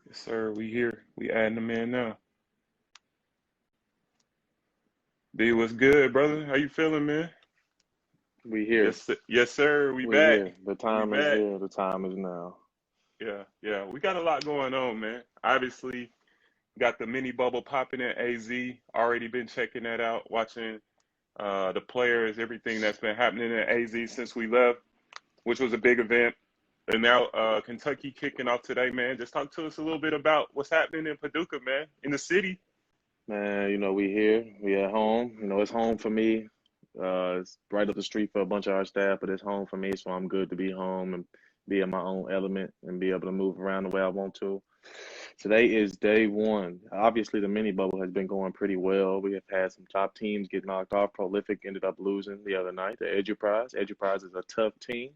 Yes, sir. We here. We adding them in now. D, what's good, brother? How you feeling, man? We here. Yes, sir. We We back. here. The We time is back. here. The time is now. Yeah, yeah. We got a lot going on, man. Obviously, got the mini bubble popping in AZ. Already been checking that out, watching the players, everything that's been happening in AZ since we left, which was a big event. And now Kentucky kicking off today, man. Just talk to us a little bit about what's happening in Paducah, man, in the city. Man, we here. We at home. It's home for me. It's right up the street for a bunch of our staff, but it's home for me, so I'm good to be home and be in my own element and be able to move around the way I want to. Today is day one. Obviously, the mini bubble has been going pretty well. We have had some top teams get knocked off. Prolific ended up losing the other night. The Edu Prize. Edu Prize is a tough team.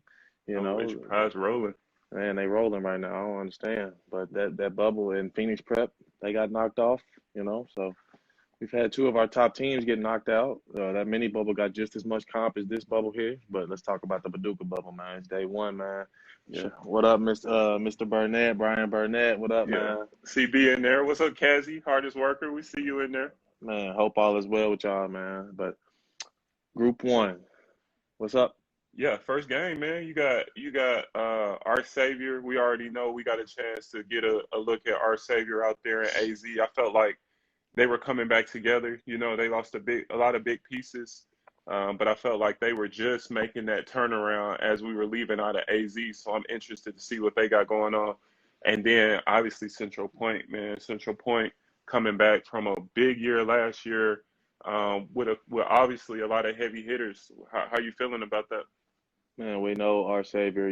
You Oh, know, it's your prize rolling. Man, they rolling right now. I don't understand. But that bubble in Phoenix Prep, they got knocked off, So we've had two of our top teams get knocked out. That mini bubble got just as much comp as this bubble here. But let's talk about the Paducah bubble, man. It's day one, man. Yeah. What up, Mr. Burnett, Brian Burnett? What up, Yeah. man? CB in there. What's up, Kazzy? Hardest worker. We see you in there. Man, hope all is well with y'all, man. But Group One, what's up? Yeah, first game, man. You got our savior. We already know we got a chance to get a look at our savior out there in AZ. I felt like they were coming back together. They lost a lot of big pieces, but I felt like they were just making that turnaround as we were leaving out of AZ. So I'm interested to see what they got going on. And then obviously Central Point, man. Central Point coming back from a big year last year, with obviously a lot of heavy hitters. How you feeling about that? Man, we know our savior.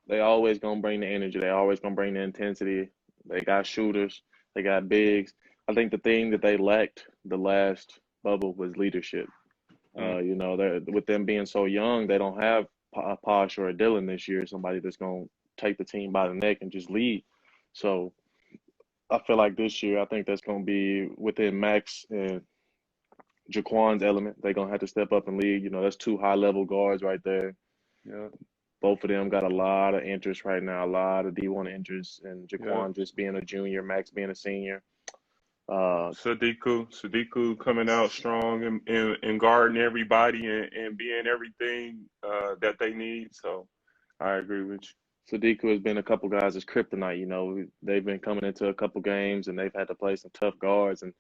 They always gonna bring the energy. They always gonna bring the intensity. They got shooters. They got bigs. I think the thing that they lacked the last bubble was leadership. Mm, They're with them being so young, they don't have a Posh or a Dylan this year. Somebody that's gonna take the team by the neck and just lead. So I feel like this year, I think that's gonna be within Max and Jaquan's element. They're gonna have to step up and lead. That's two high level guards right there. yeah, Both of them got a lot of interest right now, a lot of D1 interest, and yeah. Jaquan just being a junior, Max being a senior. Uh, Sadiku coming out strong and guarding everybody and being everything that they need. So I agree with you. Sadiku has been a couple guys as kryptonite. They've been coming into a couple games and they've had to play some tough guards. And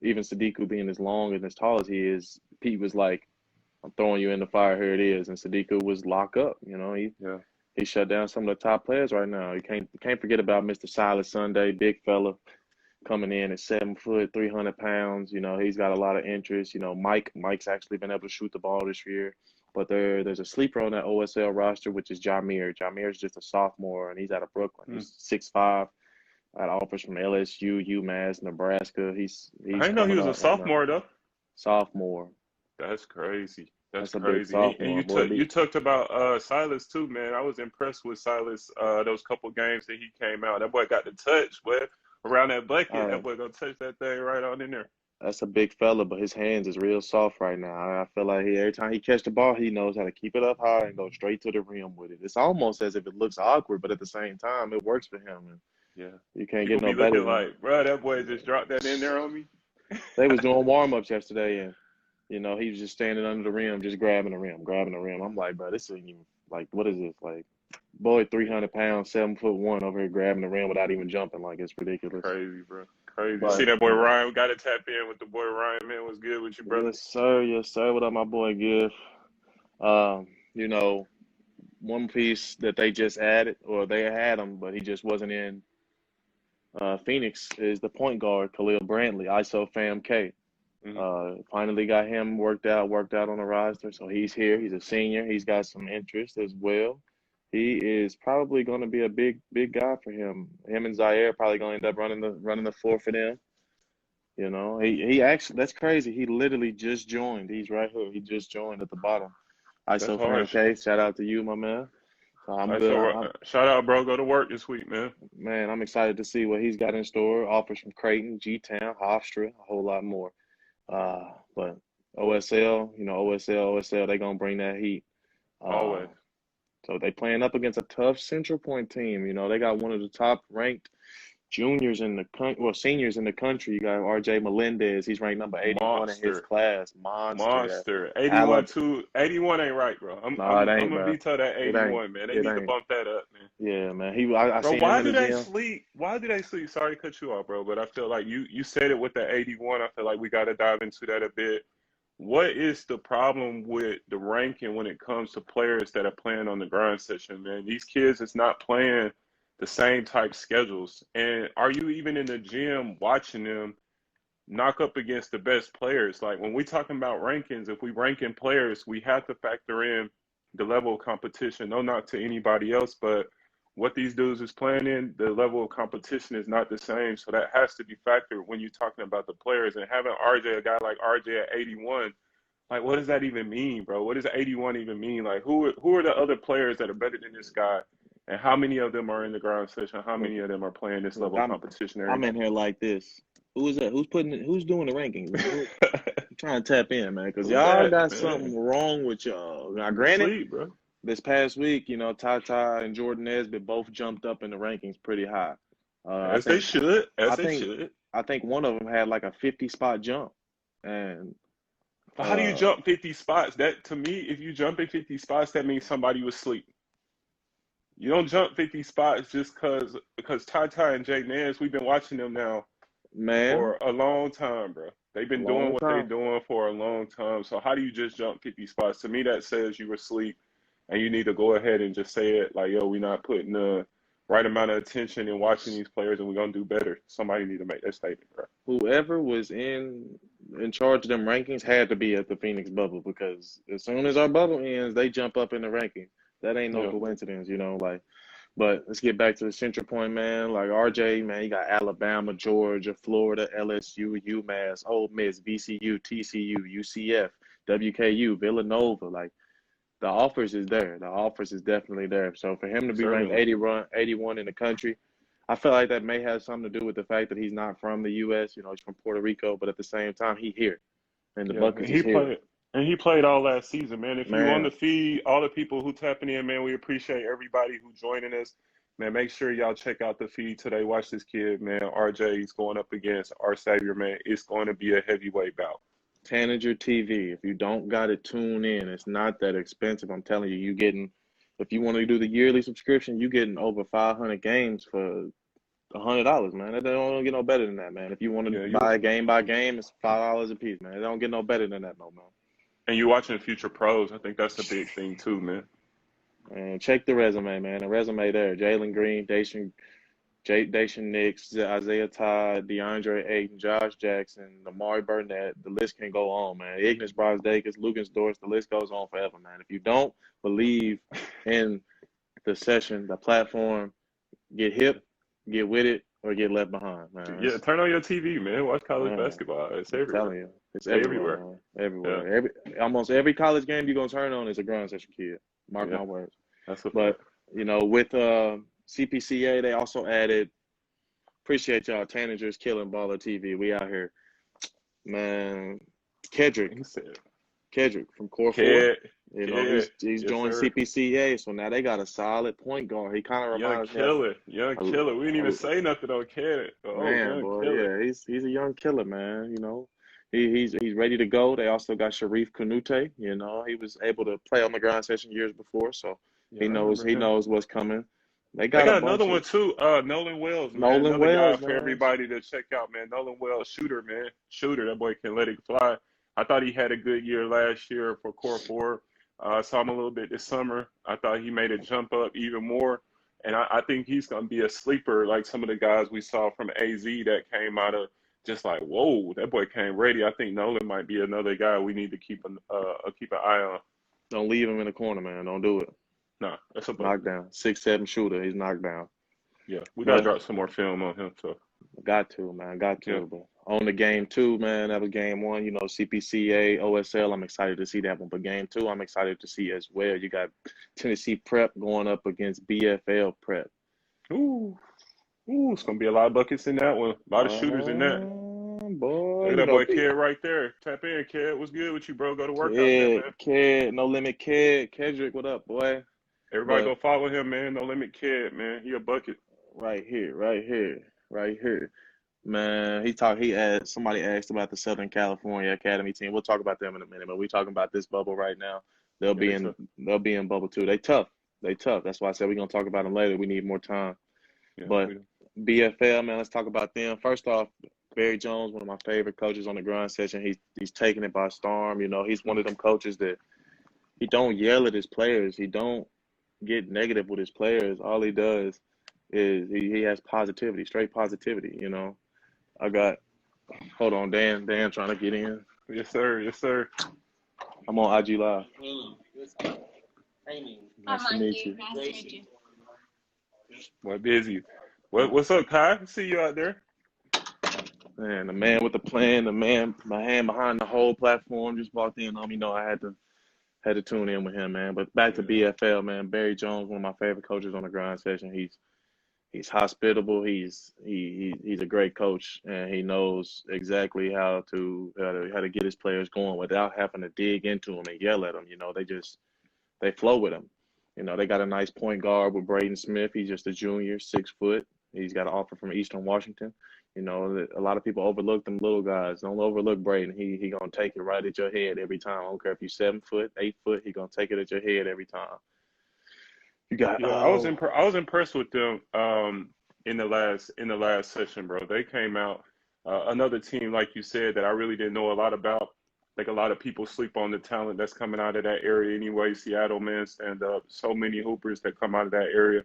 even Sadiku being as long and as tall as he is, Pete was like, "I'm throwing you in the fire. Here it is." And Sadiku was lock up. Yeah, He shut down some of the top players right now. You can't forget about Mr. Silas Sunday, big fella, coming in at 7 foot, 300 pounds. He's got a lot of interest. Mike's actually been able to shoot the ball this year. But there's a sleeper on that OSL roster, which is Jameer. Jameer's just a sophomore, and he's out of Brooklyn. mm. He's 6'5", got offers from LSU, UMass, Nebraska. I He's didn't know he coming was a up right now. sophomore though. Sophomore. That's crazy. That's That's a big crazy. And sophomore, you boy. took you talked about Silas too, man. I was impressed with Silas those couple games that he came out. That boy got the touch, boy. Around that bucket, that Uh, boy gonna touch that thing right on in there. that's a big fella, but his hands is real soft right now. I feel like every time he catch the ball, he knows how to keep it up high and go straight to the rim with it. It's almost as if it looks awkward, but at the same time, it works for him. And Yeah. you can't get People no be better looking than like, bro, that boy just dropped that in there on me. they was doing warm ups yesterday, and he was just standing under the rim, just grabbing the rim, grabbing the rim. I'm like, bro, this isn't even like, what is this? Like, boy, Yeah. 300 pounds, 7'1" over here grabbing the rim without even jumping. Like, it's ridiculous. Crazy, bro. Crazy. See But that boy Ryan? We got to tap in with the boy Ryan, man. What's good with you, brother? yes, sir, yes, sir. What up, my boy Giff? Um, you know, one piece that they just added, or they had him, but he just wasn't in Phoenix, is the point guard Khalil Brantley, ISO Fam K. Hmm. Finally got him worked out on the roster. So he's here. He's a senior. He's got some interest as well. He is probably going to be a big guy for him. Him and Zaire probably going to end up running the floor for them. He actually, that's crazy. He literally just joined. He's right here. He just joined at the bottom. That's ISO Fam hard. K. Shout out to you, my man. So I'm I good. saw. Shout out, bro. Go to work this week, man. Man, I'm excited to see what he's got in store. Offers from Creighton, G-Town, Hofstra, a whole lot more. But OSL, OSL, they're gonna bring that heat. Uh, Always. So they playing up against a tough Central Point team. You know, they got one of the top ranked juniors in the seniors in the country. You got RJ Melendez. He's ranked number 81 in his Monster. class. Monster. Monster. 81 Alabama. to 81 ain't right, bro. I'm No, it I'm ain't, I'm gonna bro. veto that It ain't. 81, man. They It need to ain't. bump that up, man. Yeah, man. I Bro, seen him why in do the they gym. sleep? Why do they sleep? Sorry to cut you off, bro, but I feel like you said it with the 81. I feel like we got to dive into that a bit. What is the problem with the ranking when it comes to players that are playing on the grind session, man? These kids is not playing the same type schedules. And are you even in the gym watching them knock up against the best players? Like when we talking about rankings, if we ranking players, we have to factor in the level of competition. No knock to anybody else, but what these dudes is playing in, the level of competition is not the same. So that has to be factored when you're talking about the players. And having RJ, a guy like RJ at 81, like what does that even mean, bro? What does 81 even mean? Like who are the other players that are better than this guy? And how many of them are in the ground session? How Look, many of them are playing this look, level of competition every I'm day? in here like this. Who is that? Who's doing the rankings, man? I'm trying to tap in, man, because Who y'all that, got man? something wrong with y'all. Now, You granted, sleep, bro. this past week, you know, Tata and Jordan Nesbitt both jumped up in the rankings pretty high. I As they think should. I As they think should. I think one of them had like a 50 spot jump, and But how do you uh, jump 50 spots? That to me, if you jump in 50 spots, that means somebody was asleep. You don't jump 50 spots just because Ty Ty and Jay Nance, we've been watching them now man, for a long time, bro. They've a been doing long what they're time. doing for a long time. So how do you just jump 50 spots? To me, that says you were asleep, and you need to go ahead and just say it like, yo, we're not putting the right amount of attention in watching these players, and we're gonna do better. Somebody need to make that statement, bro. Whoever was in charge of them rankings had to be at the Phoenix bubble, because as soon as our bubble ends, they jump up in the rankings. That ain't no Yeah, coincidence, you know. Like, but let's get back to the Central Point, man. Like RJ, man, you got Alabama, Georgia, Florida, LSU, UMass, Ole Miss, VCU, TCU, UCF, WKU, Villanova. Like the offers is there. The offers is definitely there. So for him to be ranked certainly. 81 in the country, I feel like that may have something to do with the fact that he's not from the U.S. You know, he's from Puerto Rico, but at the same time, he here, and the Yeah, Buckets is here, and he played all last season, man. If you on the man. feed, all the people who tapping in, man, we appreciate everybody who joining us. Man, make sure y'all check out the feed today. Watch this kid, man. RJ is going up against our savior, man. It's going to be a heavyweight bout. Tanager TV. If you don't got it, tune in. It's not that expensive. I'm telling you, if you want to do the yearly subscription, you getting over 500 games for $100, man. It don't get no better than that, man. If you want to Yeah, you buy game by game, it's $5 a piece, man. It don't get no better than that, no, man. and you watching future pros. I think that's a big thing too, man. And check the resume, man. The resume there: Jalen Green, Dacian Nix, Isaiah Todd, DeAndre Ayton, Josh Jackson, Amari Burnett. The list can go on, man. Ignis Brazdeikis, Lucas Dorsey. The list goes on forever, man. If you don't believe in the session, the platform, get hip, get with it, or get left behind, man. Yeah, turn on your TV, man. Watch college Man, basketball. It's I'm everywhere. telling you, it's everywhere, Everywhere. man. Yeah, Everywhere. Almost every college game you're gonna turn on is a grind session kid. Mark yeah, my words. that's a But fact. with CPCA, they also added. Appreciate y'all. Tanagers killing Baller TV. We out here, man. He said, Kedrick from Core Four. kid, kid, He's yes, joined sir. CPCA, so now they got a solid point guard. He kind of Young reminds me of killer, young killer. We didn't even say nothing on kid. Oh, man, young boy. killer. Yeah, he's a young killer, man. You know, he's ready to go. They also got Sharif Kanute. You know, he was able to play on the ground session years before, so Yeah, I remember he him. knows what's coming. They They got a got another bunch of one too. Nolan Wells, man. Nolan Another guy Wells, for man. everybody to check out, man. Nolan Wells, shooter, man. Shooter. That boy can let it fly. I thought he had a good year last year for Core Four. I saw him a little bit this summer. I thought he made it jump up even more. And I think he's going to be a sleeper like some of the guys we saw from AZ that came out of just like, whoa, that boy came ready. I think Nolan might be another guy we need to keep an eye on. Don't leave him in the corner, man. Don't do it. Nah, that's a bucket. Knockdown. 6'7" shooter. He's knocked down. Yeah, we got to But drop some more film on him. So, got to, man. Got yeah. to. But on the game two, man, that was game one. You know, CPCA, OSL. I'm excited to see that one. But game two, I'm excited to see as well. You got Tennessee Prep going up against BFL Prep. Ooh, ooh, it's gonna be a lot of buckets in that one. A lot of shooters in that. Boy, Look at you that know, boy Kid right there. Tap in, Kid. What's good with you, bro? Go to work out there, man. No limit, Kedrick, what up, boy? Everybody But go follow him, man. No Limit Kid, man. He a bucket. right here, right here, right here. Man, he asked somebody asked about the Southern California Academy team. We'll talk about them in a minute, but we're talking about this bubble right now. They'll Yeah, be they in tough. they'll be in bubble too. They tough. They tough. That's why I said we're gonna talk about them later. We need more time. Yeah, But we BFL, man, let's talk about them. First off, Barry Jones, one of my favorite coaches on the grind session. He's taking it by storm. You know, he's one of them coaches that he don't yell at his players. He don't get negative with his players. All he does is he has positivity, straight positivity, you know. I got hold on, Dan trying to get in. Yes, sir. Yes, sir. I'm on IG Live. Amy. Nice to meet you. Nice to meet you. Boy, busy. What's up, Kai? See you out there. Man, the man with the plan, my hand behind the whole platform just walked in on me. Know I had to tune in with him, man. But back to BFL, man. Barry Jones, one of my favorite coaches on the grind session. He's hospitable. He's a great coach, and he knows exactly how to get his players going without having to dig into them and yell at them. You know, they flow with him. You know, they got a nice point guard with Braden Smith. He's just a junior, 6 foot. He's got an offer from Eastern Washington. You know, a lot of people overlook them little guys. Don't overlook Braden. He gonna take it right at your head every time. I don't care if you're 7 foot, 8 foot. He gonna take it at your head every time. You got Yeah, I was impressed with them in the last session, bro. They came out another team like you said that I really didn't know a lot about. Like a lot of people sleep on the talent that's coming out of that area anyway. Seattle, man, stand up. So many hoopers that come out of that area.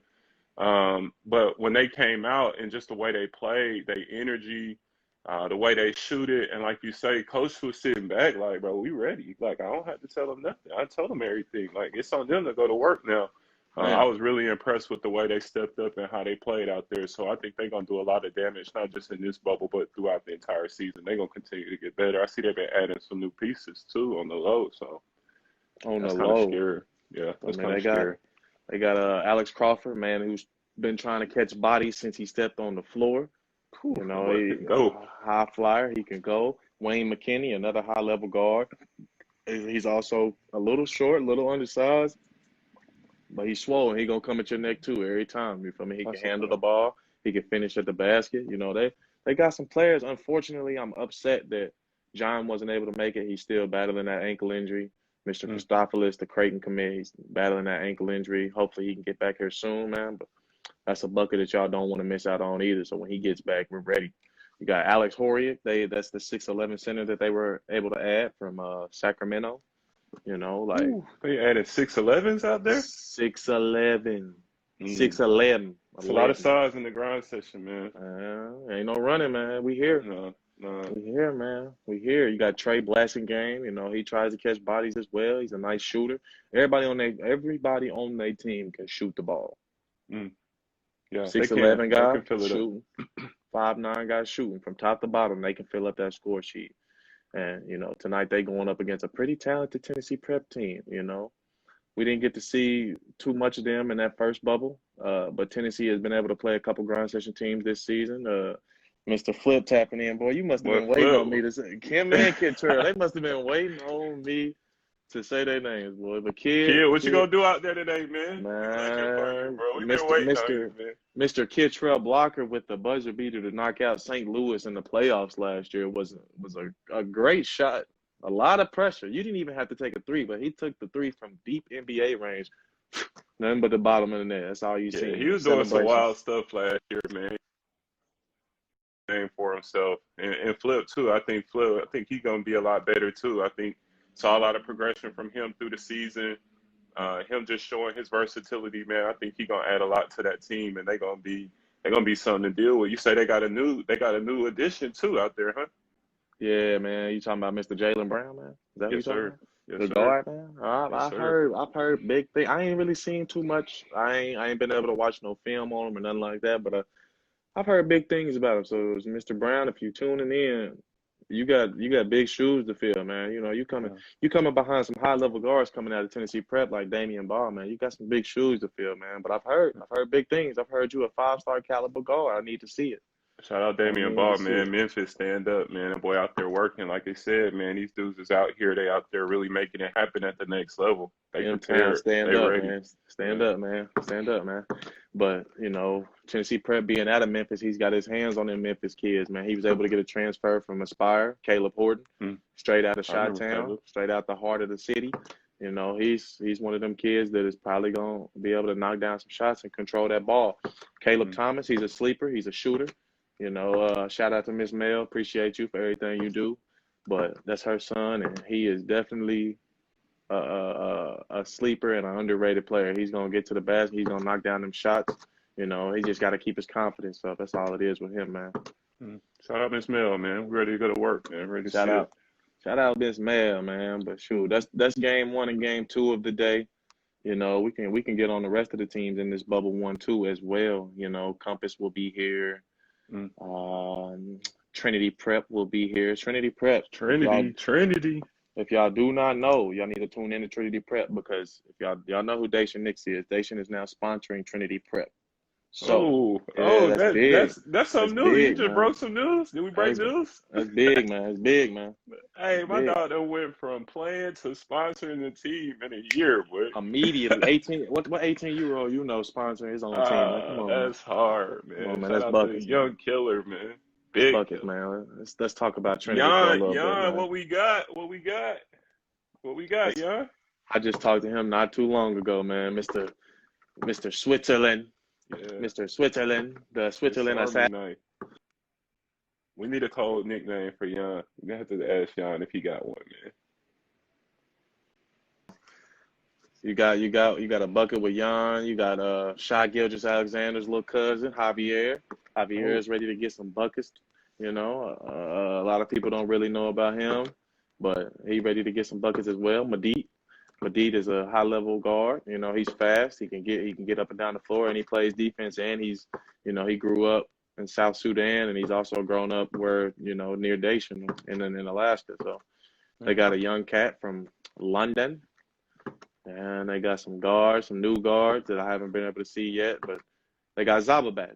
But when they came out and just the way they played, their energy, the way they shoot it, and like you say, coach was sitting back like, bro, we ready. Like I don't have to tell them nothing. I told them everything. Like it's on them to go to work now. I man. was really impressed with the way they stepped up and how they played out there. So I think they're gonna do a lot of damage, not just in this bubble, but throughout the entire season. They're gonna continue to get better. I see they've been adding some new pieces too on the low, so On the that's kind of low. scary. Yeah, I that's mean, kind of scary. they got Alex Crawford, man, who's been trying to catch bodies since he stepped on the floor. Whew, You that know, boy can go. high flyer, he can go. Wayne McKinney, another high level guard. He's also a little short, a little undersized, but he's swollen. He gonna come at your neck too every time. You feel me? He can That's a handle the fact. ball. He can finish at the basket. You know, they got some players. Unfortunately, I'm upset that John wasn't able to make it. He's still battling that ankle injury. Mr. Mm. Christopoulos, the Creighton commit, he's battling that ankle injury. Hopefully he can get back here soon, man. But that's a bucket that y'all don't want to miss out on either. So when he gets back, we're ready. You got Alex Horiak. That's the 6'11" center that they were able to add from Sacramento. You know, like Ooh, they added 6'11s out there. 6'11", Mm. 6'11", It's a lot of 11. size in the grind session, man. Ain't no running, man. We here. No, no. We here, man. We here. You got Trey Blasingame. You know, he tries to catch bodies as well. He's a nice shooter. Everybody on their team can shoot the ball. Mm. Yeah, they can. 6'11" They guy can fill it up. shooting. 5'9" guy shooting from top to bottom. They can fill up that score sheet. And, you know, tonight they going up against a pretty talented Tennessee Prep team, you know. We didn't get to see too much of them in that first bubble, but Tennessee has been able to play a couple grind session teams this season. Mr. Flip tapping in, boy, you must have Boy, been waiting on me to say Kim and Kid Turl. They must have been waiting on me to say their names, boy. But Kid, what you Kid, gonna do out there today, man? We looking for you, man, bro. We've been Mr. waiting on Mr. you, man. Mr. Kid Trail blocker with the buzzer beater to knock out St. Louis in the playoffs last year was a great shot. A lot of pressure. You didn't even have to take a three, but he took the three from deep NBA range. Nothing but the bottom of the net. That's all you Yeah, seen. he was doing some Celebration. wild stuff last year, man. Name for himself and Flip too. I think he's gonna be a lot better too. I think saw a lot of progression from him through the season. Him just showing his versatility, man. I think he's gonna add a lot to that team, and they're gonna be something to deal with. You say they got a new addition too out there, huh? Yeah, man. You talking about Mr. Jalen Brown, man? Is that what you Yes, talking sir. about? Yes, The sir. guard, man. Yes, sir. I've heard big thing. I ain't really seen too much. I ain't been able to watch no film on him or nothing like that. But I've heard big things about him. So it's Mr. Brown, if you tuning in, you got big shoes to fill, man. You know, Yeah. you coming behind some high level guards coming out of Tennessee Prep like Damian Ball, man. You got some big shoes to fill, man. But I've heard big things. I've heard you a 5-star caliber guard. I need to see it. Shout out I'm Damian mean to Ball, see man. it. Memphis, stand up, man. That boy out there working. Like they said, man, these dudes is out here. They out there really making it happen at the next level. They M-Town, prepared. stand They up, ready. man. Stand Yeah. up, man. Stand up, man. But, Tennessee Prep being out of Memphis, he's got his hands on them Memphis kids, man. He was able to get a transfer from Aspire, Caleb Horton, Mm. straight out of I remember Chi-Town, Caleb. straight out the heart of the city. He's one of them kids that is probably going to be able to knock down some shots and control that ball. Caleb Mm. Thomas, he's a sleeper. He's a shooter. Shout out to Miss Mel. Appreciate you for everything you do. But that's her son, and he is definitely a sleeper and an underrated player. He's gonna get to the basket. He's gonna knock down them shots. He just got to keep his confidence up. That's all it is with him, man. Mm. Shout out Miss Mel, man. We're ready to go to work, man. Ready to Shout see it. out, shout out, Miss Mel, man. But shoot, that's game one and game two of the day. We can get on the rest of the teams in this bubble 1-2 as well. Compass will be here. Mm. Trinity Prep will be here. Trinity Prep. Trinity. If y'all do not know, y'all need to tune in to Trinity Prep because if y'all know who Dacian Nix is, Dacian is now sponsoring Trinity Prep. So that's big. That's That's something new. You big, just man. broke some news. Did we break news? That's big, man. It's big, man. Hey, It's my big. dog done went from playing to sponsoring the team in a year, boy. Immediately, 18. What 18-year-old sponsoring his own team, man? Come on, man. That's hard, Come on, man. man. Shout That's out to the buckets, man. young killer, man. That's Big buckets, killer. man. Let's talk about Trinity for a little bit, man. What we got? What we got? What we got, Jan? I just talked to him not too long ago, man. Mr. Switzerland. Yeah. Mr. Switzerland. The Switzerland assassin. Night. We need a cold nickname for Jan. We have to ask Jan if he got one, man. You got a bucket with Jan. You got Shy Gilgis Alexander's little cousin, Javier. Javier is ready to get some buckets. A lot of people don't really know about him, but he's ready to get some buckets as well. Madid is a high level guard. He's fast. He can get up and down the floor, and he plays defense. And he's he grew up in South Sudan, and he's also grown up where near Dacian in Alaska. So they got a young cat from London. And they got some new guards that I haven't been able to see yet, but they got Zaba back.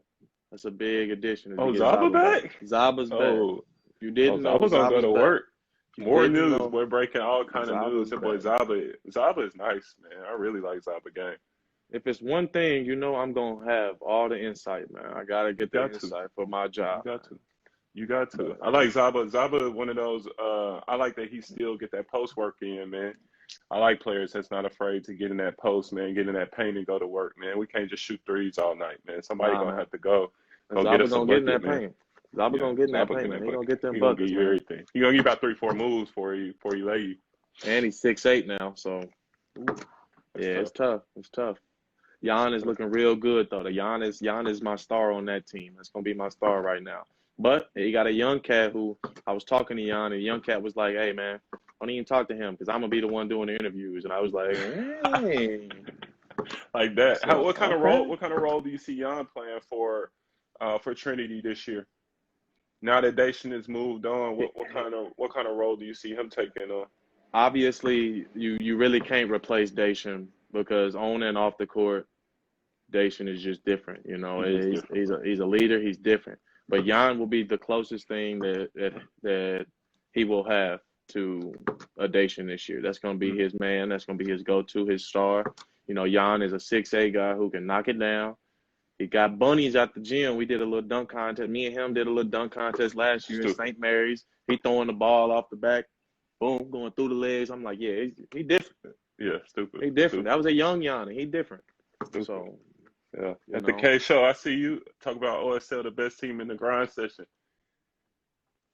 That's a big addition. Zaba back? Zaba's back. If you didn't know, Zaba's gonna go to work. More news. Know, we're breaking all kind of news. That boy Zaba is nice, man. I really like Zaba game. If it's one thing, I'm gonna have all the insight, man. I gotta get the insight for my job. You got to. I like Zaba. Zaba, one of those. I like that he still get that post work in, man. I like players that's not afraid to get in that post, man, get in that paint and go to work, man. We can't just shoot threes all night, man. Somebody gonna have to go get us some bucket, man. Zaba gonna get in that paint, man. He gonna get them buckets, man. Everything. He gonna give about 3-4 moves before he lay you. And he's 6'8" now, so it's tough. It's tough. Jan is looking real good though. Jan is my star on that team. That's gonna be my star right now. But he got a young cat who I was talking to Jan, and the young cat was like, "Hey, man, don't even talk to him because I'm gonna be the one doing the interviews." And I was like, "Hey." Like that. So, what kind of role do you see Jan playing for Trinity this year? Now that Dacian has moved on, what kind of role do you see him taking on? Obviously, you really can't replace Dacian because on and off the court, Dacian is just different. He's a leader. He's different. But Jan will be the closest thing that he will have to a Dacian this year. That's going to be his man. That's going to be his go-to, his star. Jan is a 6'8" guy who can knock it down. He got bunnies at the gym. We did a little dunk contest. Me and him did a little dunk contest last year in St. Mary's. He throwing the ball off the back, boom, going through the legs. I'm like, yeah, he different. Yeah, stupid. He different. That was a young Jan. He different. Stupid. So, yeah. At the K Show, I see you talk about OSL, the best team in the grind session.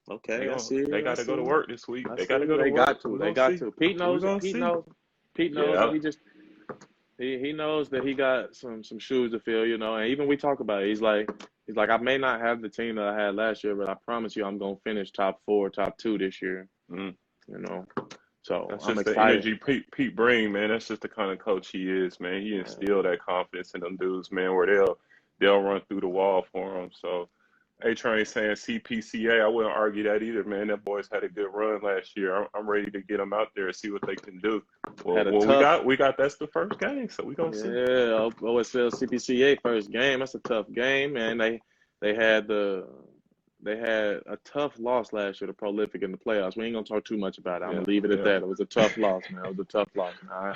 Okay, I see. They got to go to work this week. They got to go to work. They got to. Pete knows. Pete knows. Yeah. He knows that he got some shoes to fill, and even we talk about it. He's like, I may not have the team that I had last year, but I promise you I'm going to finish top 4, top 2 this year. So that's I'm just excited. The energy Pete bring, man. That's just the kind of coach he is, man. He instilled that confidence in them dudes, man, where they'll run through the wall for him. So A-Train saying CPCA, I wouldn't argue that either, man. That boys had a good run last year. I'm ready to get them out there and see what they can do. We got that's the first game, so we gonna see. Yeah, OSL CPCA first game. That's a tough game, man. They had the they had a tough loss last year to Prolific in the playoffs. We ain't gonna talk too much about it. I'm Yeah, gonna leave it at yeah, that. It was a tough loss, man. It was a tough loss, man.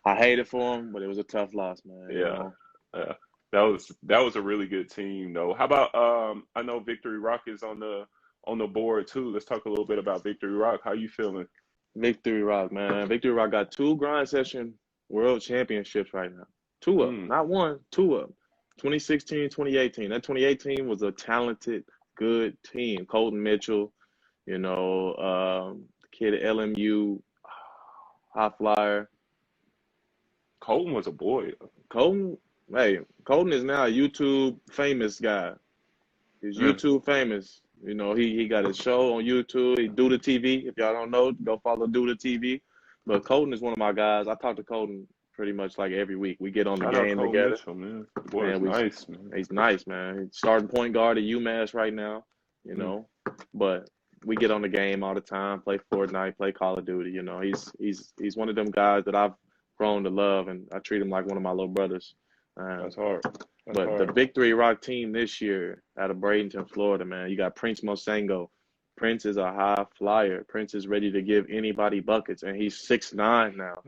I hate it for them, but it was a tough loss, man. You yeah, know, yeah. That was a really good team, though. How about I know Victory Rock is on the board too. Let's talk a little bit about Victory Rock. How you feeling? Victory Rock, man. Victory Rock got 2 grind session world championships right now. 2 of them, Mm, not one, 2 of them. 2016, 2018. That 2018 was a talented, good team. Colton Mitchell, the kid at LMU, high flyer. Colton was a boy. Colton, hey, Colton is now a YouTube famous guy. He's Mm, YouTube famous. He got his show on YouTube. He do the TV. If y'all don't know, go follow Do the TV. But Colton is one of my guys. I talk to Colton pretty much like every week. We get on the Shout out game Cole together. Mitchell, man. The boy is Man, nice, man. he's nice, man. He's starting point guard at UMass right now, Mm, But we get on the game all the time, play Fortnite, play Call of Duty. He's one of them guys that I've grown to love, and I treat him like one of my little brothers. that's hard. That's But the hard. Victory Rock team this year out of Bradenton, Florida, man, you got Prince Mosango. Prince is a high flyer. Prince is ready to give anybody buckets, and he's 6'9" now.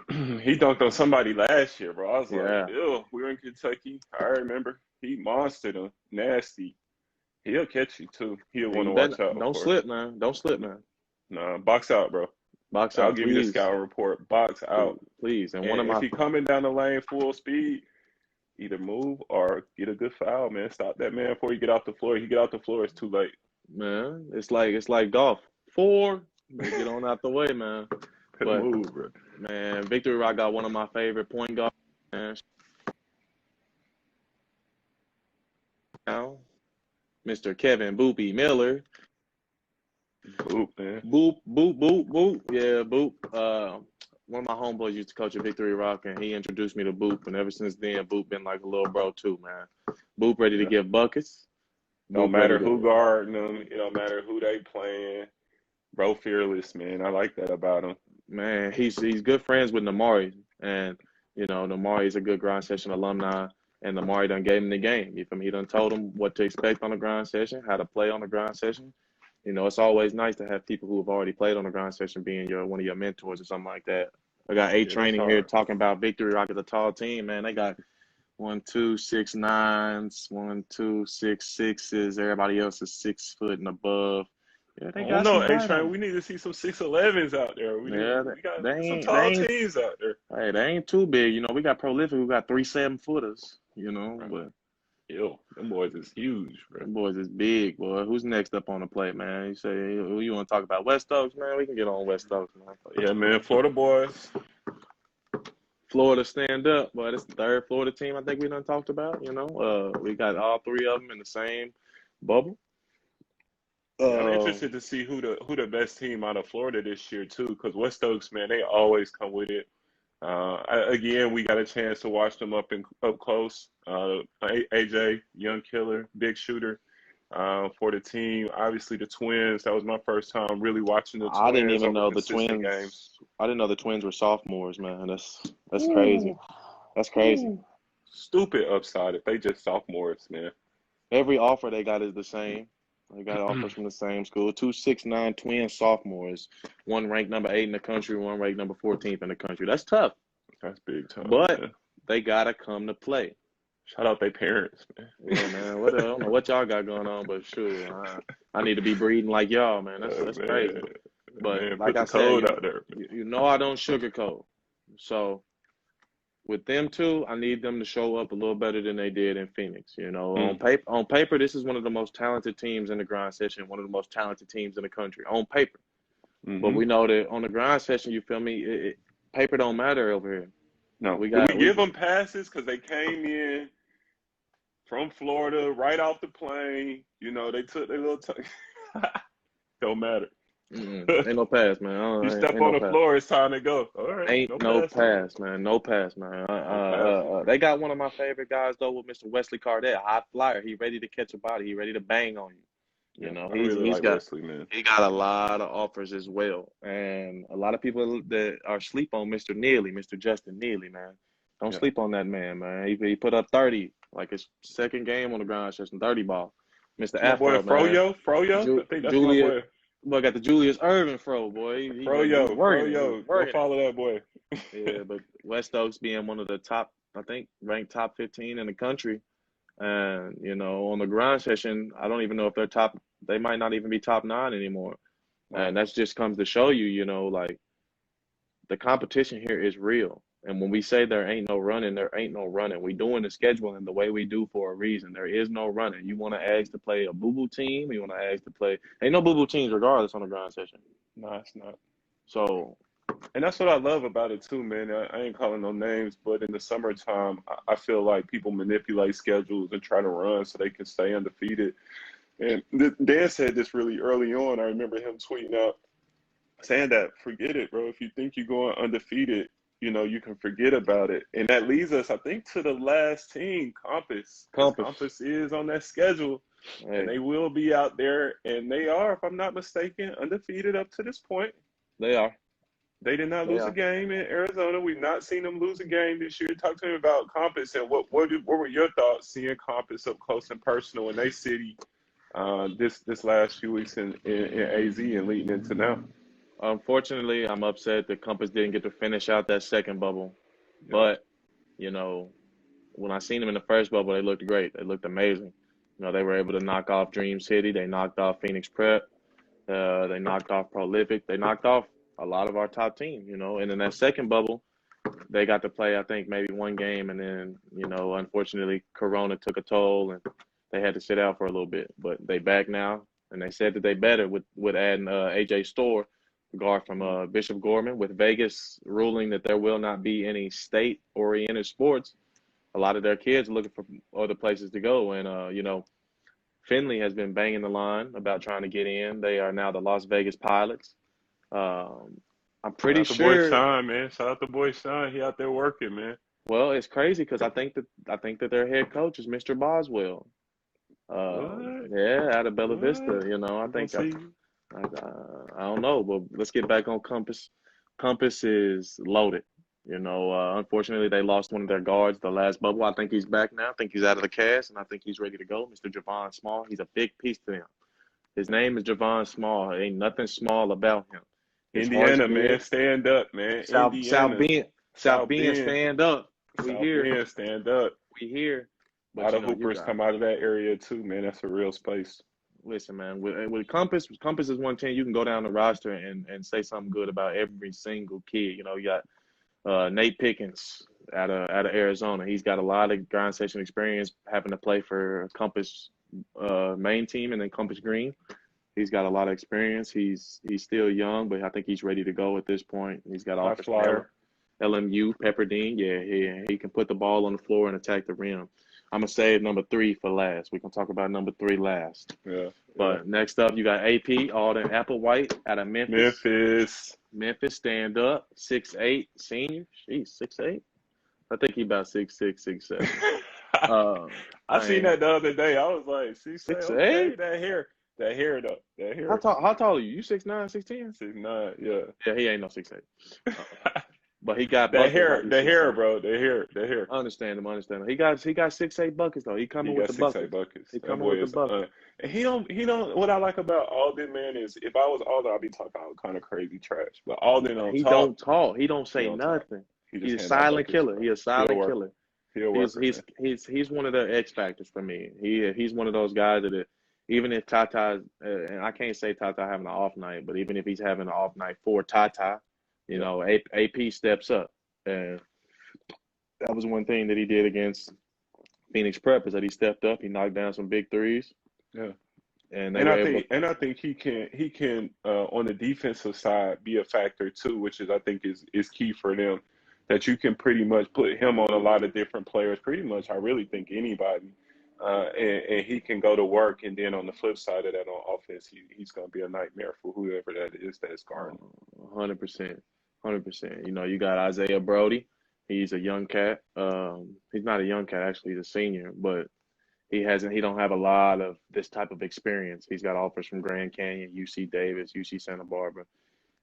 He dunked on somebody last year, bro. I was like, Yeah. ew, we were in Kentucky. I remember. He monstered him. Nasty. He'll catch you, too. He'll want You to better watch out don't for. slip, man. Don't slip, man. Nah, box out, bro. Box I'll out, give you the please. scouting report. Box Please, out. please. And one And of if my he coming down the lane full speed, either move or get a good foul, man. Stop that man before you get off the floor. He get off the floor, it's too late. man, it's like golf. 4, they get on out the way, man. Could But move, bro. man, Victory Rock got one of my favorite point guards, man. Now, Mr. Kevin Boopy Miller. Oop, man. Boop, boop, boop, boop. Yeah, Boop. One of my homeboys used to coach at Victory Rock, and he introduced me to Boop. And ever since then, Boop been like a little bro too, man. Boop ready to Yeah. give buckets. Don't Boop ready matter who to, guarding them. It don't matter who they playing. Bro, fearless, man. I like that about him. man. He's good friends with Namari, and Namari's a good grind session alumni. And Namari done gave him the game. You feel me? He done told him what to expect on the grind session, how to play on the grind session. It's always nice to have people who have already played on the grind session being one of your mentors or something like that. I got Yeah, that's training here hard. talking about Victory Rock as a tall team, man. They got 1, 2, 6'9s, 1, 2, 6'6s. Everybody else is 6 foot and above. Yeah, I they don't got know, some height A-Train. on We them. need to see some 6'11s out there. Yeah, We got they some ain't they tall ain't teams out there. hey, they ain't too big. We got Prolific who got 3 7-footers, Bro, but yo, them boys is huge, bro. them boys is big, boy. Who's next up on the plate, man? You say who you want to talk about? West Oaks, man. We can get on West Oaks, man. Yeah, man. Florida boys. Florida stand up, but it's the third Florida team I think we done talked about. We got all 3 of them in the same bubble. Yeah, I'm Uh, interested to see who the best team out of Florida this year too, because West Oaks, man, they always come with it. Again, we got a chance to watch them up close. AJ, young killer, big shooter for the team. Obviously, the Twins. That was my first time really watching the I didn't Twins even over know the consistent games. twins. I didn't know the twins were sophomores, man. That's crazy. Ooh, That's crazy. ooh. Stupid upside if they just sophomores, man. Every offer they got is the same. They got offers from the same school. 2 6'9" twin sophomores. One ranked number 8 in the country, one ranked number 14th in the country. That's tough, That's big time, but man. they gotta come to play. Shout out their parents, man. Yeah, man. I don't know what y'all got going on, but sure, I need to be breeding like y'all, man. That's crazy. Man, But man, like put I the said, code out there. I don't sugarcoat. So with them two, I need them to show up a little better than they did in Phoenix. Mm, On paper, this is one of the most talented teams in the grind session, one of the most talented teams in the country. On paper, but mm-hmm. we know that on the grind session, you feel me? Paper don't matter over here. No, We do we got give them passes because they came in from Florida right off the plane? They took their little time. Don't matter. ain't no pass, man. You step Ain't on no the pass. floor, it's time to go. All right, Ain't no no passing. pass, man. No pass, man. No passing. They got one of my favorite guys though with Mr. Wesley Cardell, high flyer. He ready to catch a body. He ready to bang on you. Yeah, I He's really he's like got Wesley, man. he got a lot of offers as well, and a lot of people that are sleep on Mr. Neely, Mr. Justin Neely, man. Don't Yeah, sleep on that man, man. He put up 30, like his second game on the ground, just 30 ball. Mr. My boy Afro, man. Froyo. I think that's my Julia, boy. boy, got the Julius Irvin fro, boy. He's working it. He's Froyo. Go working it. follow that boy. Yeah, but West Oaks being one of the top, I think, ranked top 15 in the country. And, on the grind session, I don't even know if they're top, they might not even be top 9 anymore. Wow. And that just comes to show you, like the competition here is real. And when we say there ain't no running, there ain't no running. We doing the scheduling the way we do for a reason. There is no running. You want to ask to play a boo-boo team, you want to ask to play, ain't no boo-boo teams regardless on the grind session. No, it's not. So, And that's what I love about it too, man. I ain't calling no names, but in the summertime, I feel like people manipulate schedules and try to run so they can stay undefeated. And Dan said this really early on. I remember him tweeting out saying that, forget it, bro. If you think you're going undefeated, you can forget about it. And that leads us, I think, to the last team, Compass. Because Compass is on that schedule, and they will be out there. And they are, if I'm not mistaken, undefeated up to this point. They are. They did not lose a game in Arizona. We've not seen them lose a game this year. Talk to me about Compass, and what were your thoughts seeing Compass up close and personal in their city this last few weeks in AZ and leading into now? Unfortunately, I'm upset that Compass didn't get to finish out that second bubble. Yeah. But, when I seen them in the first bubble, they looked great. They looked amazing. They were able to knock off Dream City. They knocked off Phoenix Prep. They knocked off Prolific. They knocked off a lot of our top team, And in that second bubble, they got to play, I think, maybe one game. And then, unfortunately, Corona took a toll and they had to sit out for a little bit. But they back now. And they said that they better with adding AJ Storr, guard from Bishop Gorman, with Vegas ruling that there will not be any state-oriented sports. A lot of their kids are looking for other places to go. And, Finley has been banging the line about trying to get in. They are now the Las Vegas Pilots. I'm pretty sure. Boy Sean, man. Shout out to boy Sean. He out there working, man. Well, it's crazy because I think that their head coach is Mr. Boswell. Yeah, out of Bella Vista. I think I don't know, but let's get back on Compass. Compass is loaded. Unfortunately, they lost one of their guards the last bubble. I think he's back now. I think he's out of the cast, and I think he's ready to go. Mr. Javon Small, he's a big piece to them. His name is Javon Small. Ain't nothing small about him. Indiana, man, stand up, man. South Bend, stand up. We here. Stand up. We here. A lot of hoopers come out of that area too, man. That's a real space. Listen, man, with Compass is one team you can go down the roster and say something good about every single kid. You got Nate Pickens out of Arizona. He's got a lot of grind session experience, having to play for Compass main team and then Compass Green. He's got a lot of experience. He's still young, but I think he's ready to go at this point. He's got offers from LMU, Pepperdine. Yeah, he can put the ball on the floor and attack the rim. I'm going to save number 3 for last. We're going to talk about number 3 last. Yeah. But next up, you got AP, Alden Applewhite out of Memphis. Memphis, stand up. 6'8", senior. Jeez, 6'8"? I think he about 6'6", 6'7". I seen that the other day. I was like, 6'8". Okay, that hair though. That hair. How tall are you? You 6'9", 6'10"? 6'9", yeah. Yeah, he ain't no 6'8". But he got that hair, bro. The hair. I understand him. He got 6'8" buckets though. He coming with the buckets. He coming with the buckets. And he don't. What I like about Alden, man, is if I was Alden, I'd be talking all kind of crazy trash. But Alden don't talk. Don't talk. He don't say nothing. He's a silent killer. He's a silent killer. He's one of the X factors for me. He's one of those guys that even if Tata, and I can't say Tata having an off night, but even if he's having an off night for Tata, AP steps up. And that was one thing that he did against Phoenix Prep, is that he stepped up. He knocked down some big threes. Yeah. And I think he can on the defensive side be a factor too, which I think is key for them. That you can pretty much put him on a lot of different players. Pretty much, I really think anybody. And he can go to work, and then on the flip side of that, on offense, he's going to be a nightmare for whoever that is that's guarding. 100%. You got Isaiah Brody. He's a young cat. He's not a young cat, actually. He's a senior, but he don't have a lot of this type of experience. He's got offers from Grand Canyon, UC Davis, UC Santa Barbara.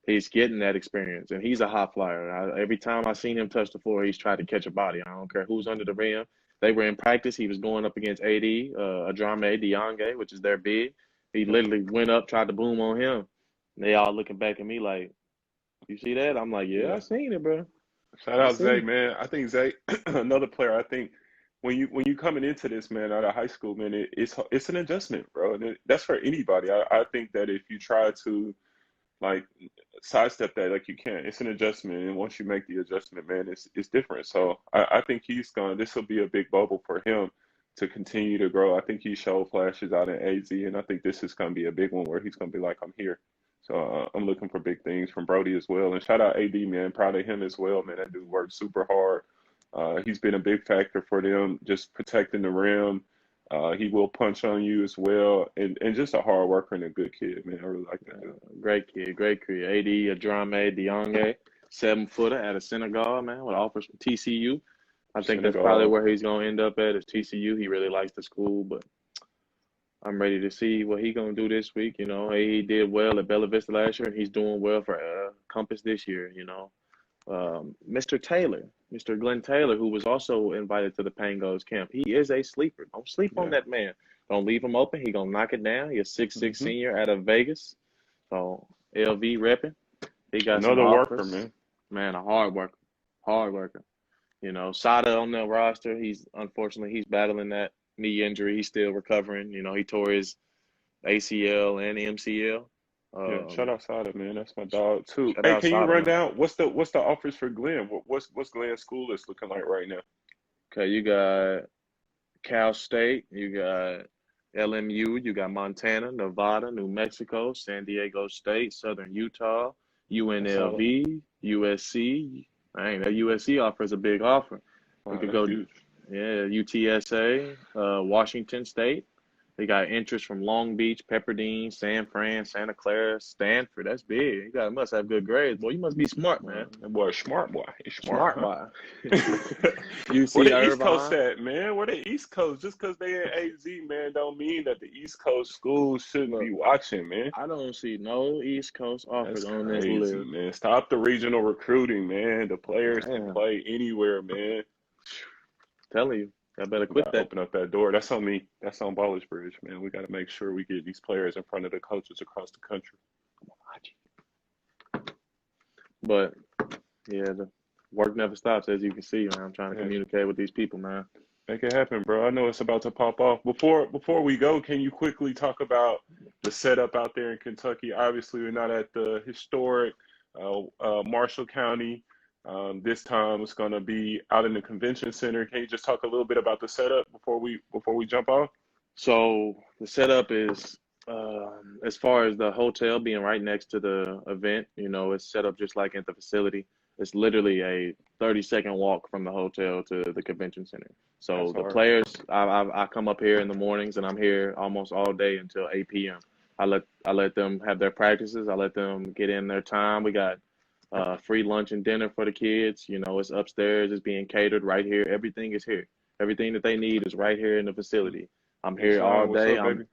He's getting that experience, and he's a hot flyer. Every time I seen him touch the floor, he's tried to catch a body. I don't care who's under the rim. They were in practice. He was going up against AD, Adrame Diange, which is their big. He literally went up, tried to boom on him. And they all looking back at me like, "You see that?" I'm like, "Yeah, Yeah. I seen it, bro. Shout I out Zay, seen man. I think Zay, another player. I think when you coming into this, man, out of high school, man, it's an adjustment, bro. And that's for anybody. I think that if you try to like sidestep that, like you can't. It's an adjustment, and once you make the adjustment, man, it's different. So I think he's going. This will be a big bubble for him to continue to grow. I think he showed flashes out in AZ, and I think this is going to be a big one where he's going to be like, I'm here. So I'm looking for big things from Brody as well. And shout out AD, man. Proud of him as well, man. That dude worked super hard. He's been a big factor for them, just protecting the rim. He will punch on you as well, and just a hard worker and a good kid, man. I really like that dude. great kid, great kid. AD Adrame Diange, 7-footer out of Senegal, man, with offers from TCU. I think that's probably Senegal. where he's gonna end up at is TCU. He really likes the school, but I'm ready to see what he gonna do this week. You know, he did well at Bella Vista last year, and he's doing well for Compass this year. You know, Mr. Taylor, Mr. Glenn Taylor, who was also invited to the Pangos camp. He is a sleeper. Don't sleep on Yeah. that man. Don't leave him open. He gonna knock it down. He a 6'6" hmm senior out of Vegas. So LV repping. He got some Another worker, offers. man. Man, a hard worker. Hard worker. You know, Sada on the roster, he's battling that knee injury. He's still recovering. You know, he tore his ACL and MCL. Yeah, shout out Sada, man. That's my dog too. Shout Hey, out can you Sada, run man. down what's the offers for Glenn? What's Glenn's school list looking like right now? Okay, you got Cal State, you got LMU, you got Montana, Nevada, New Mexico, San Diego State, Southern Utah, That's solid. UNLV, USC. Dang, that USC offer is a big offer. We Wow, could that's go, huge. yeah, UTSA, Washington State. They got interest from Long Beach, Pepperdine, San Fran, Santa Clara, Stanford. That's big. Must have good grades. Boy, you must be smart, man. That boy a smart boy. He's smart, Smart huh? boy. Where UC the East Coast Irvine. at, man? Where the East Coast? Just because they in AZ, man, don't mean that the East Coast schools shouldn't Look, be watching, man. I don't see no East Coast offers That's on this crazy, list. man. Stop the regional recruiting, man. The players can Damn, play anywhere, man. telling you, I better We quit gotta that. open up that door. That's on me. That's on Ballers Bridge, man. We gotta make sure we get these players in front of the coaches across the country. But yeah, the work never stops, as you can see, man. I'm trying to Yeah, communicate with these people, man. make it happen, bro. I know it's about to pop off. Before we go, can you quickly talk about the setup out there in Kentucky? Obviously, we're not at the historic Marshall County. This time, it's going to be out in the convention center. Can you just talk a little bit about the setup before we jump off? So the setup is, as far as the hotel being right next to the event, you know, it's set up just like at the facility. It's literally a 30-second walk from the hotel to the convention center. So That's the hard. players, I come up here in the mornings and I'm here almost all day until 8 p.m. I let them have their practices. I let them get in their time. We got free lunch and dinner for the kids. You know, it's upstairs. It's being catered right here. Everything is here. Everything that they need is right here in the facility. I'm here all Inside, what's day. up, I'm baby?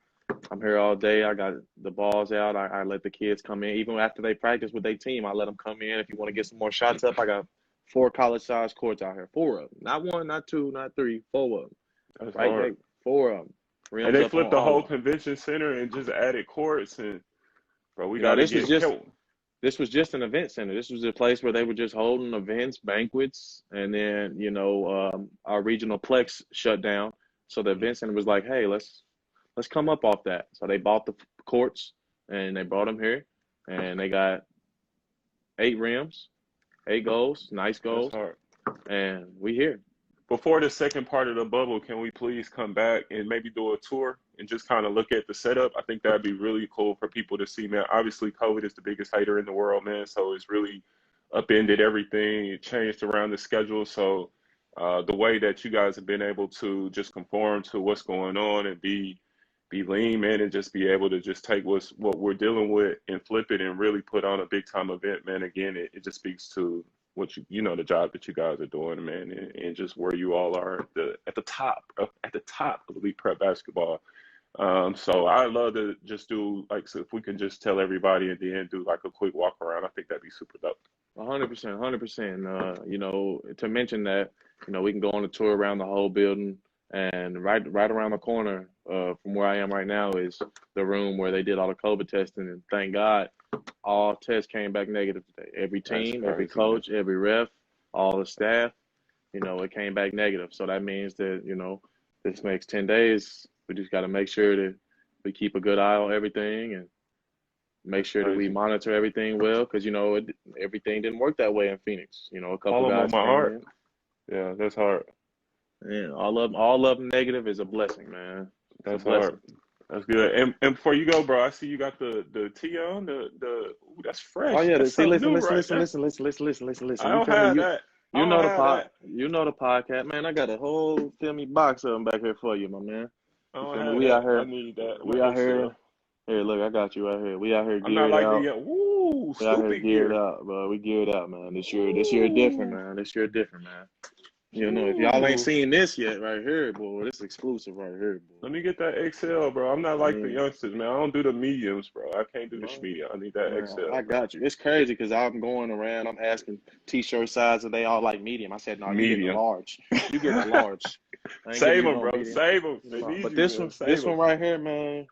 I'm here all day. I got the balls out. I let the kids come in. Even after they practice with their team, I let them come in. If you want to get some more shots up, I got 4 college-sized courts out here. 4 of them. Not 1, not 2, not 3, 4 of them. That's Right hard. there. 4 of them. And Rims they up on flipped the all whole of them. convention center and just added courts, and bro, we You know, got to get killed. this was just an event center. This was a place where they were just holding events, banquets, and then, you know, our regional plex shut down. So the event center was like, hey, let's come up off that. So they bought the courts and they brought them here, and they got 8 rims, 8 goals, nice That's goals, hard. and we here. Before the second part of the bubble, can we please come back and maybe do a tour and just kind of look at the setup? I think that'd be really cool for people to see, man. Obviously, COVID is the biggest hater in the world, man. So it's really upended everything. It changed around the schedule. So the way that you guys have been able to just conform to what's going on and be lean, man, and just be able to just take what we're dealing with and flip it and really put on a big time event, man. Again, it just speaks to what you know the job that you guys are doing, man, and just where you all are at the top of elite prep basketball. So I love to just do like so if we can just tell everybody and then do like a quick walk around, I think that'd be super dope. 100%, 100%. You know, to mention that we can go on a tour around the whole building. And right around the corner from where I am right now is the room where they did all the COVID testing. And thank God, all tests came back negative today. Every That's team, every crazy, man. coach, every ref, all the staff, it came back negative. So that means that, this next 10 days, we just got to make sure that we keep a good eye on everything and make That's sure that we crazy. monitor everything well because, everything didn't work that way in Phoenix. A couple All of them on guys my came heart. in. Yeah, that's hard. Yeah, all of them negative is a blessing, man. It's a That's hard. blessing. That's good. And before you go, bro, I see you got the tea on. Ooh, that's Oh fresh. yeah, That's see, something listen, new listen, right listen, there. listen, listen, listen, listen, listen, I listen. You don't feel me? have You that. I you don't know the have that. podcast, man. I got a whole box of them back here for you, my man. I You don't feel me? have We that. out I here, need that. My we out XL. here. Here, look, I got you right here. We out here I'm not geared like the out. We out here stupid geared gear. out, bro. We geared out, man. This year different, Ooh. man. This year different, man. If y'all ain't Ooh. seen this yet, right here, boy, this exclusive right here, Let me get that XL, bro. I'm not boy. like the youngsters, man. I don't do the mediums, bro. I can't do the Bro, medium. I need that man, XL, I bro. got you. It's crazy because I'm going around. I'm asking t-shirt size, and they all like medium. I said, no, you getting a Medium. large. You getting a large. I ain't giving Save you them, no bro. medium. Save them. They No, need but you, this man. one, Save this them. one right here, man.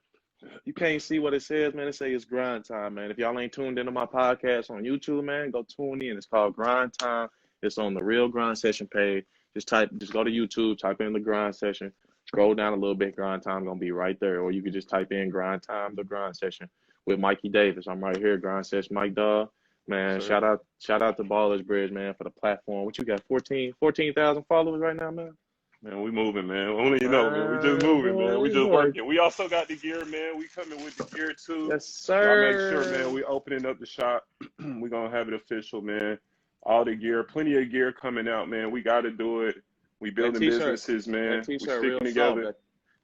You can't see what it says, man. It say it's grind time, man. If y'all ain't tuned into my podcast on YouTube, man, go tune in. It's called Grind Time. It's on the Real Grind Session page. Just go to YouTube, type in the Grind Session, scroll down a little bit. Grind Time gonna be right there, or you could just type in Grind Time, the Grind Session with Mikey Davis. I'm right here, Grind Session, Mike Dog. Yes, Man, sir. shout out to Ballers Bridge, man, for the platform. What you got? 14,000 followers right now, man. Man, we moving, man. Only you know, man. We just Man, moving, man. We boy, just boy. working. We also got the gear, man. We coming with the gear too. Yes, Y'all make sure, man. sir. We opening up the shop. We gonna have it official, man. All the gear, plenty of gear coming out, man. We got to do it. We That building t-shirt, businesses, that man. We t-shirt real sticking soft. together.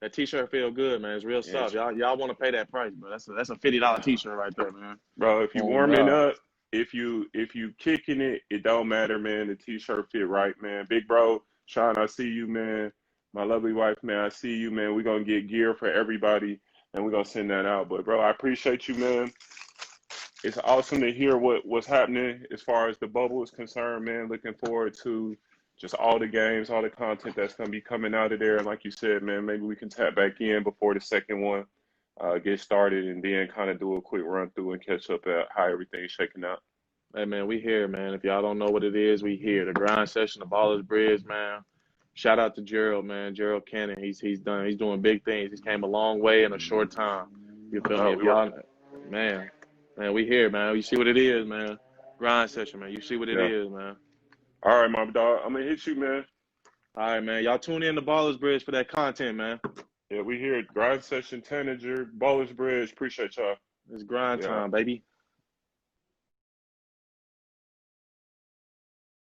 That t-shirt feel good, man. It's real Yeah, soft. Y'all want to pay that price, bro. That's a $50 t-shirt right there, man. bro. If you Oh warming God. up, if you kicking it, it don't matter, man. The t-shirt fit right, man. Big bro, Sean, I see you, man. My lovely wife, man, I see you, man. We're gonna get gear for everybody and we're gonna send that out. But bro, I appreciate you, man. It's awesome to hear what's happening as far as the bubble is concerned, man. Looking forward to just all the games, all the content that's gonna be coming out of there. And like you said, man, maybe we can tap back in before the second one get started and then kind of do a quick run through and catch up at how everything's shaking out. Hey man, we here, man. If y'all don't know what it is, we here. The grind session, the Ballers Bridge, man. Shout out to Gerald, man. Gerald Cannon. He's doing big things. He's came a long way in a short time. You feel me? Oh, If we work. y'all, man, we here, man. You see what it is, man. Grind session, man. You see what it Yeah. is, man. All right, my dog. I'm gonna hit you, man. All right, man. Y'all tune in to Ballers Bridge for that content, man. Yeah, we here at Grind Session Tanager, Ballers Bridge. Appreciate y'all. It's grind Yeah. time, baby.